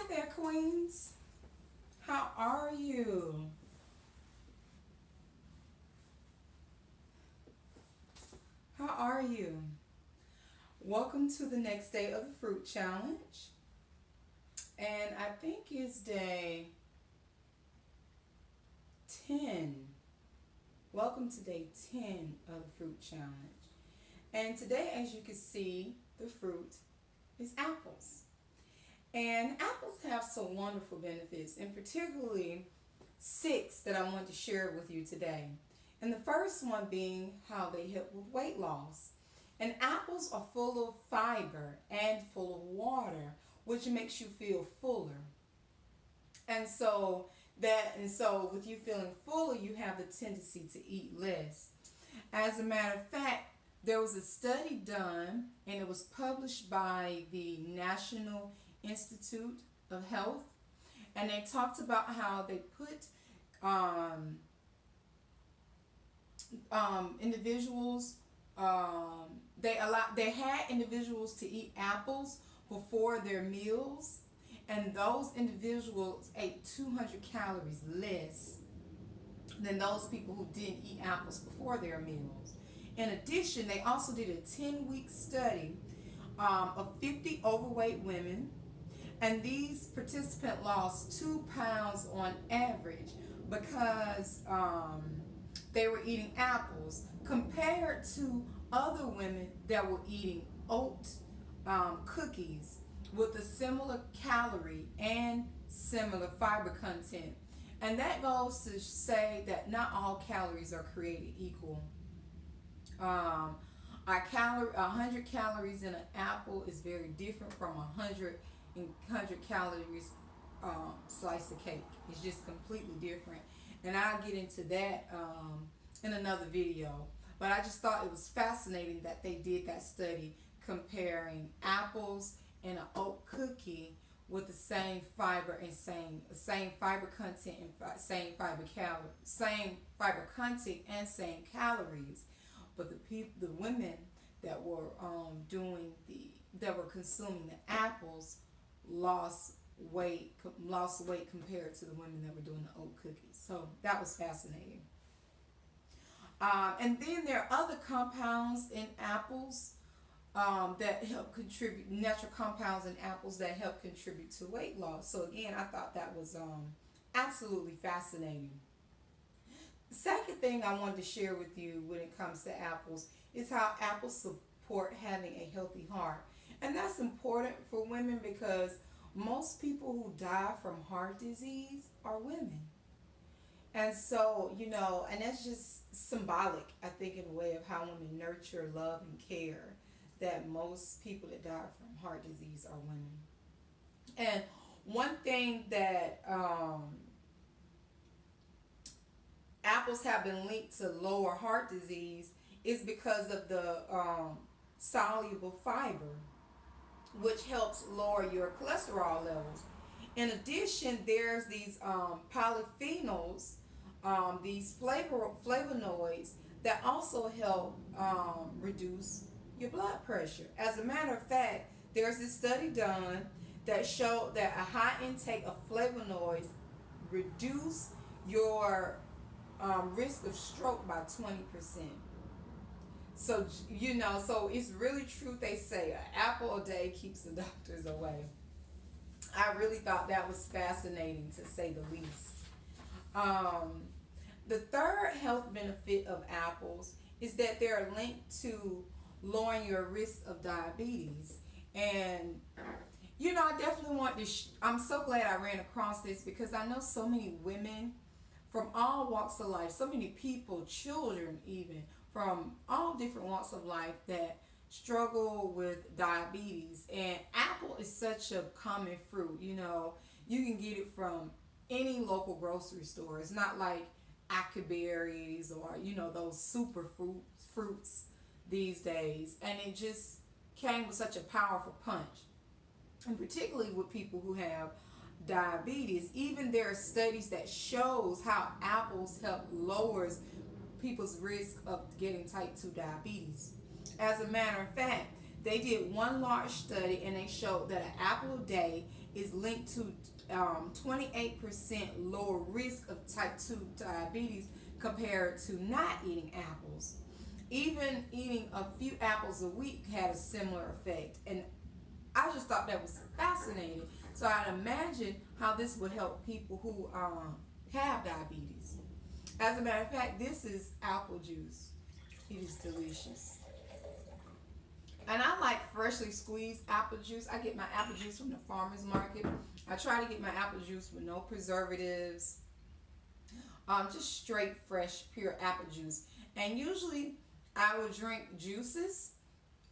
Hi there, Queens. How are you? How are you? Welcome to the next day of the fruit challenge. And I think it's day 10. Welcome to day 10 of the fruit challenge. And today, as you can see, the fruit is apples. And apples have some wonderful benefits, and particularly 6 that I want to share with you today. And the first one being how they help with weight loss. And apples are full of fiber and full of water, which makes you feel fuller. And so with you feeling fuller, you have the tendency to eat less. As a matter of fact, there was a study done, and it was published by the National Institute of Health, and they talked about how they put individuals. They had individuals to eat apples before their meals, and those individuals ate 200 calories less than those people who didn't eat apples before their meals. In addition, they also did a 10-week study of 50 overweight women, and these participants lost 2 pounds on average because they were eating apples compared to other women that were eating oat cookies with a similar calorie and similar fiber content. And that goes to say that not all calories are created equal. 100 calories in an apple is very different from 100 calories slice of cake. It's just completely different, and I'll get into that in another video. But I just thought it was fascinating that they did that study comparing apples and an oat cookie with the same fiber and same fiber content and same fiber content and same calories. But the women that were consuming the apples lost weight compared to the women that were doing the oat cookies. So that was fascinating. And then there are other compounds in apples that help contribute, natural compounds in apples that help contribute to weight loss. So again, I thought that was absolutely fascinating. The second thing I wanted to share with you when it comes to apples is how apples support having a healthy heart. And that's important for women because most people who die from heart disease are women. And so, and that's just symbolic, I think, in a way of how women nurture, love, and care, that most people that die from heart disease are women. And one thing that apples have been linked to lower heart disease is because of the soluble fiber, which helps lower your cholesterol levels. In addition, there's these polyphenols, these flavonoids that also help reduce your blood pressure. As a matter of fact, there's this study done that showed that a high intake of flavonoids reduce your risk of stroke by 20%. So, so it's really true. They say an apple a day keeps the doctors away. I really thought that was fascinating, to say the least. The third health benefit of apples is that they're linked to lowering your risk of diabetes. And I definitely want to I'm so glad I ran across this, because I know so many women from all walks of life, so many people, children even, from all different walks of life that struggle with diabetes. And apple is such a common fruit. You can get it from any local grocery store. It's not like berries or those super fruits these days. And it just came with such a powerful punch, and particularly with people who have diabetes. Even there are studies that shows how apples help lowers people's risk of getting type 2 diabetes. As a matter of fact, they did one large study, and they showed that an apple a day is linked to 28% lower risk of type 2 diabetes compared to not eating apples. Even eating a few apples a week had a similar effect. And I just thought that was fascinating. So I'd imagine how this would help people who have diabetes. As a matter of fact, this is apple juice. It is delicious. And I like freshly squeezed apple juice. I get my apple juice from the farmer's market. I try to get my apple juice with no preservatives. Just straight, fresh, pure apple juice. And usually I will drink juices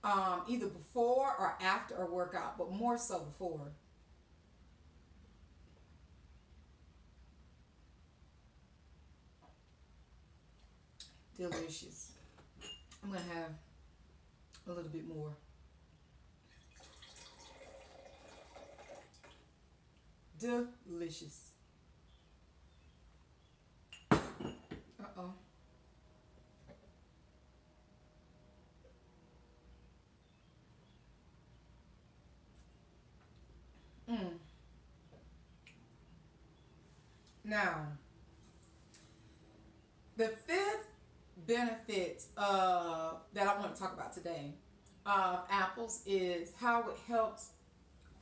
either before or after a workout, but more so before. Delicious. I'm going to have a little bit more. Delicious. Uh-oh. Mm. Now, the fifth benefit that I want to talk about today of apples is how it helps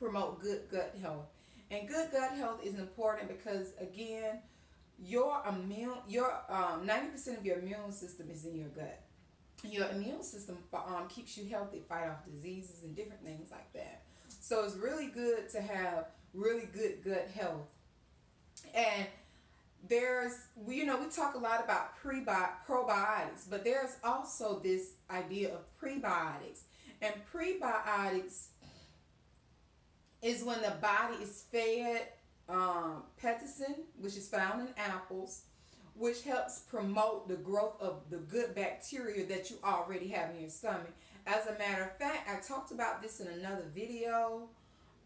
promote good gut health. And good gut health is important because, again, your 90% of your immune system is in your gut. Your immune system keeps you healthy, fight off diseases and different things like that. So it's really good to have really good gut health. And we talk a lot about probiotics, but there's also this idea of prebiotics. And prebiotics is when the body is fed pectin, which is found in apples, which helps promote the growth of the good bacteria that you already have in your stomach. As a matter of fact, I talked about this in another video.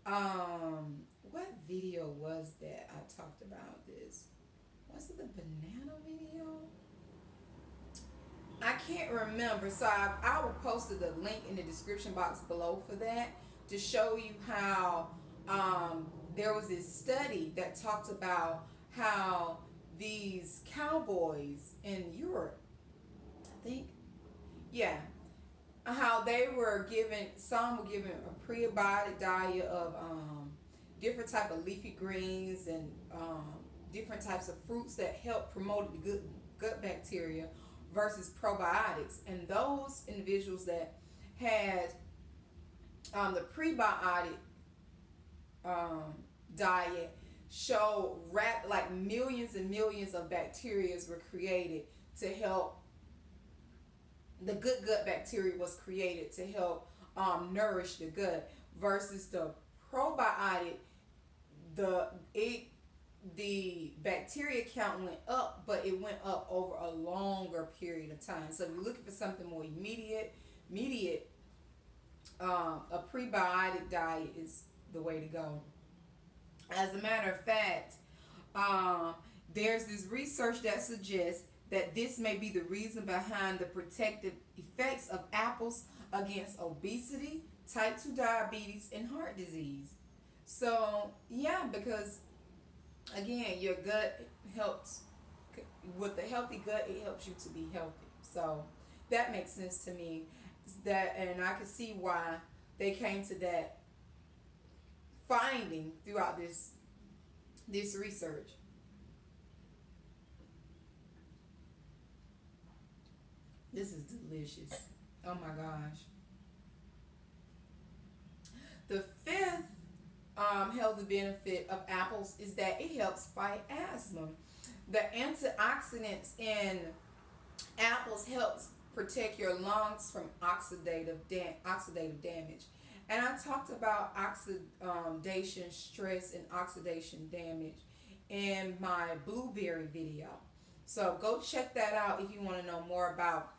What video was that I talked about this? Was it the banana video? I can't remember. So I will post the link in the description box below for that to show you how there was this study that talked about how these cowboys in Europe, I think, yeah, how some were given a prebiotic diet of different type of leafy greens and different types of fruits that help promote the good gut bacteria versus probiotics. And those individuals that had the prebiotic diet show like millions and millions of bacteria were created to help. The good gut bacteria was created to help nourish the gut versus the probiotic. The bacteria count went up, but it went up over a longer period of time. So if you're looking for something more immediate, a prebiotic diet is the way to go. As a matter of fact, there's this research that suggests that this may be the reason behind the protective effects of apples against obesity, type 2 diabetes, and heart disease. So, yeah, because, again, your gut helps, with a healthy gut, it helps you to be healthy. So, that makes sense to me. And I can see why they came to that finding throughout this research. This is delicious. Oh my gosh. The fifth healthy benefit of apples is that it helps fight asthma. The antioxidants in apples helps protect your lungs from oxidative damage. And I talked about oxidation stress and oxidation damage in my blueberry video. So go check that out if you want to know more about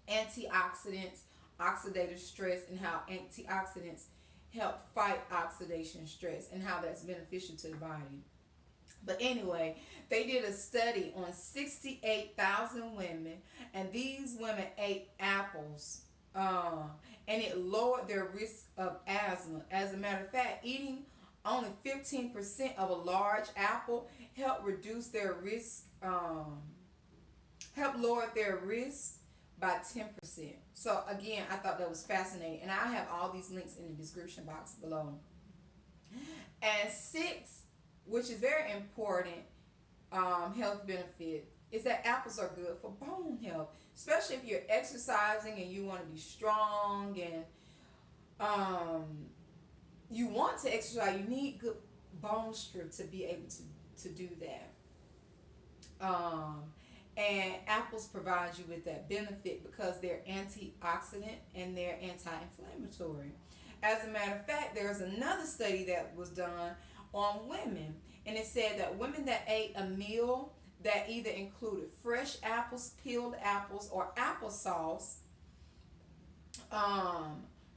antioxidants, oxidative stress, and how antioxidants help fight oxidation stress and how that's beneficial to the body. But anyway, they did a study on 68,000 women, and these women ate apples, and it lowered their risk of asthma. As a matter of fact, eating only 15% of a large apple help reduce their risk, help lower their risk by 10%. So again, I thought that was fascinating, and I have all these links in the description box below. And six, which is very important, health benefit is that apples are good for bone health, especially if you're exercising and you want to be strong and um, you want to exercise. You need good bone strength to be able to do that. And apples provide you with that benefit because they're antioxidant and they're anti-inflammatory. As a matter of fact, there's another study that was done on women, and it said that women that ate a meal that either included fresh apples, peeled apples, or applesauce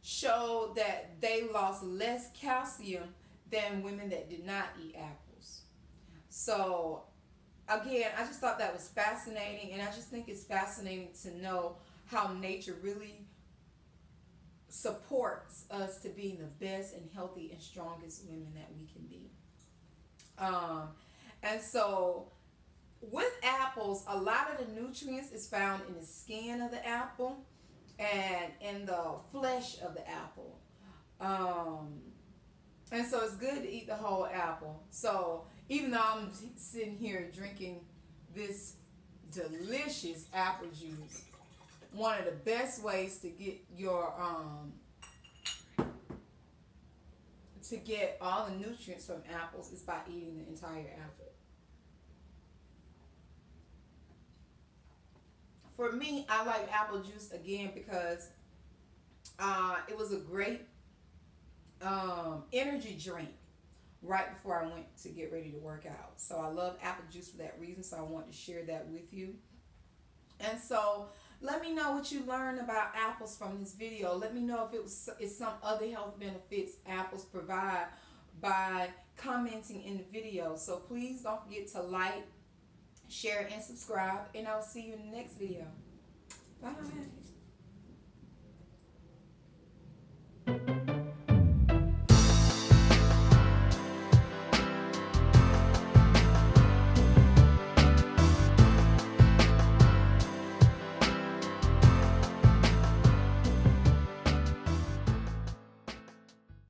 showed that they lost less calcium than women that did not eat apples. So again, I just thought that was fascinating, and I just think it's fascinating to know how nature really supports us to being the best and healthy and strongest women that we can be. And so with apples, a lot of the nutrients is found in the skin of the apple and in the flesh of the apple. And so it's good to eat the whole apple. So even though I'm sitting here drinking this delicious apple juice, one of the best ways to get your to get all the nutrients from apples is by eating the entire apple. For me, I like apple juice again because it was a great energy drink right before I went to get ready to work out. So I love apple juice for that reason. So I want to share that with you. And so let me know what you learned about apples from this video. Let me know if it's some other health benefits apples provide by commenting in the video. So please don't forget to like, share, and subscribe. And I'll see you in the next video. Bye.